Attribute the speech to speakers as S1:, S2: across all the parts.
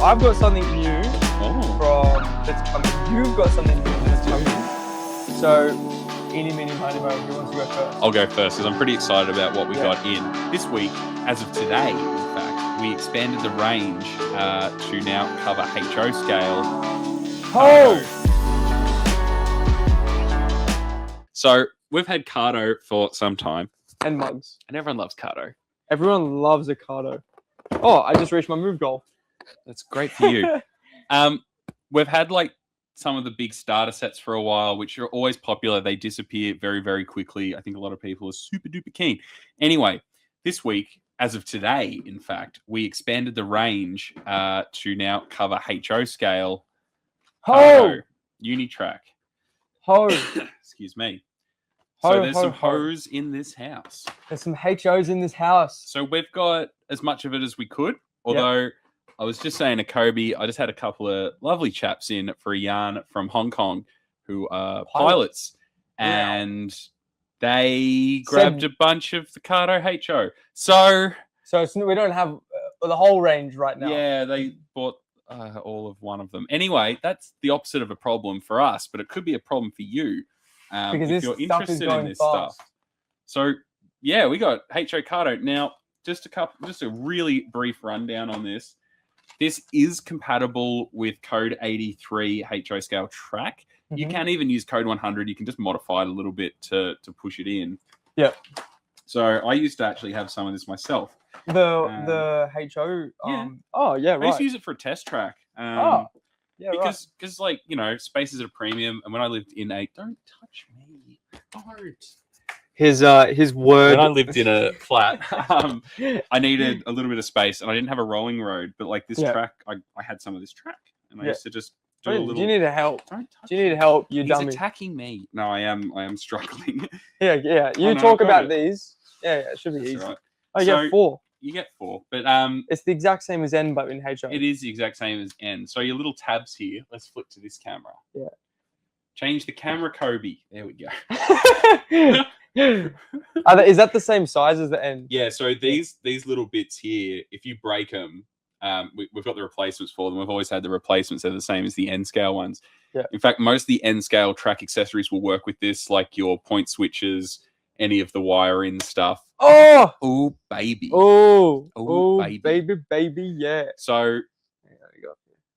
S1: I've got something new
S2: Oh.
S1: that's coming. You've got something new that's coming. So, eeny, meeny, miny, mo, who wants to go first?
S2: I'll go first because I'm pretty excited about what we got in. This week, as of today, in fact, we expanded the range to now cover HO scale.
S1: Oh!
S2: So we've had Kato for some time.
S1: And mugs.
S2: And everyone loves Kato.
S1: Everyone loves a Kato. Oh, I just reached my move goal.
S2: That's great for you. We've had like some of the big starter sets for a while, which are always popular. They disappear very, very quickly. I think a lot of people are super duper keen. Anyway, this week, as of today, in fact, we expanded the range to now cover HO scale.
S1: Ho!
S2: Unitrack.
S1: Ho!
S2: Excuse me.
S1: Ho,
S2: So there's
S1: ho,
S2: some
S1: ho.
S2: hoes in this house.
S1: There's some HOs in this house.
S2: So we've got as much of it as we could. Although I was just saying to Kobey, I just had a couple of lovely chaps in for a yarn from Hong Kong who are pilots.
S1: Yeah.
S2: And they grabbed a bunch of the Kato HO. So
S1: we don't have the whole range right now.
S2: yeah, they bought all of one of them. Anyway, that's the opposite of a problem for us, but it could be a problem for you.
S1: Because
S2: if
S1: this
S2: you're
S1: stuff is
S2: interested
S1: going
S2: in this
S1: fast.
S2: stuff. So yeah, we got HO Kato. Now, just a really brief rundown on this. This is compatible with code 83 HO scale track.
S1: Mm-hmm.
S2: You can even use code 100. You can just modify it a little bit to push it in.
S1: Yeah.
S2: So I used to actually have some of this myself.
S1: The HO.
S2: yeah.
S1: Oh yeah,
S2: I used
S1: right.
S2: to use it for a test track.
S1: Yeah,
S2: because like, you know, space is at a premium, and when I lived in a don't touch me, don't.
S1: His word.
S2: When I lived in a flat, I needed a little bit of space, and I didn't have a rolling road. But like this track, I had some of this track, and I used to just do a little.
S1: Do you need help?
S2: Don't touch
S1: Do you need
S2: me.
S1: help? You
S2: He's
S1: dummy.
S2: attacking me. No, I am struggling.
S1: Yeah. You
S2: no,
S1: talk
S2: I've got
S1: about these. Yeah, it should be
S2: That's
S1: easy.
S2: all right.
S1: Oh, you
S2: So-
S1: get 4.
S2: You get 4, but
S1: It's the exact same as N, but in HO.
S2: it is the exact same as N. So your little tabs here. Let's flip to this camera.
S1: Yeah.
S2: Change the camera, Kobey. There we go.
S1: Is that the same size as the N?
S2: Yeah, so these little bits here, if you break them, we've got the replacements for them. We've always had the replacements. They're the same as the N scale ones.
S1: Yeah.
S2: In fact, most of the N scale track accessories will work with this, like your point switches, any of the wire in stuff.
S1: Oh,
S2: Baby.
S1: oh,
S2: baby.
S1: baby, yeah.
S2: So,
S1: There you go.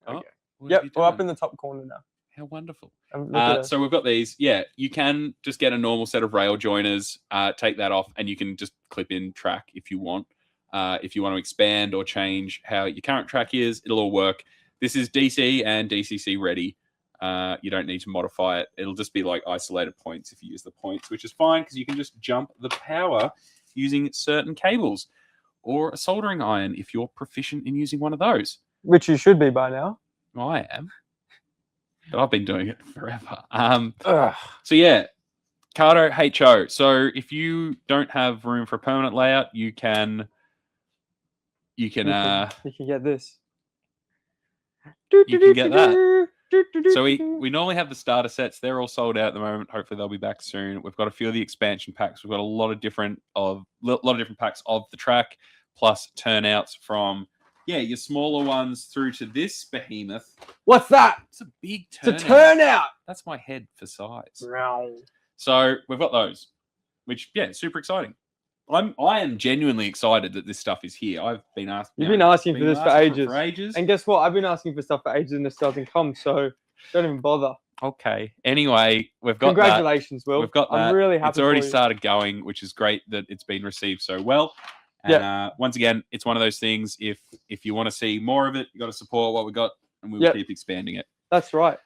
S2: oh,
S1: Okay.
S2: what have you
S1: Yep, we're up
S2: done?
S1: in the top corner now.
S2: How wonderful.
S1: Look at
S2: So we've got these. Yeah, you can just get a normal set of rail joiners, take that off, and you can just clip in track if you want. If you want to expand or change how your current track is, it'll all work. This is DC and DCC ready. You don't need to modify it. It'll just be like isolated points if you use the points, which is fine because you can just jump the power using certain cables or a soldering iron if you're proficient in using one of those.
S1: which you should be by now.
S2: I am. But I've been doing it forever.
S1: Ugh.
S2: So yeah, Kato HO. So if you don't have room for a permanent layout, you can
S1: You can get this.
S2: You can get that. So we normally have the starter sets. They're all sold out at the moment. Hopefully they'll be back soon. We've got a few of the expansion packs. We've got a lot of different packs of the track, plus turnouts from your smaller ones through to this behemoth.
S1: What's that?
S2: It's a big turnout.
S1: It's a turnout.
S2: That's my head for size.
S1: Wow.
S2: So we've got those, which super exciting. I am genuinely excited that this stuff is here. I've been asked.
S1: You've been asking for this for
S2: asking
S1: ages. And guess what? I've been asking for stuff for ages and it still hasn't come. So don't even bother.
S2: Okay. Anyway, we've got
S1: Congratulations,
S2: that.
S1: Will.
S2: We've got that.
S1: I'm really happy.
S2: It's already
S1: for you.
S2: started going, which is great that it's been received so well. And once again, it's one of those things. If you want to see more of it, you got to support what we got, and we will keep expanding it.
S1: That's right.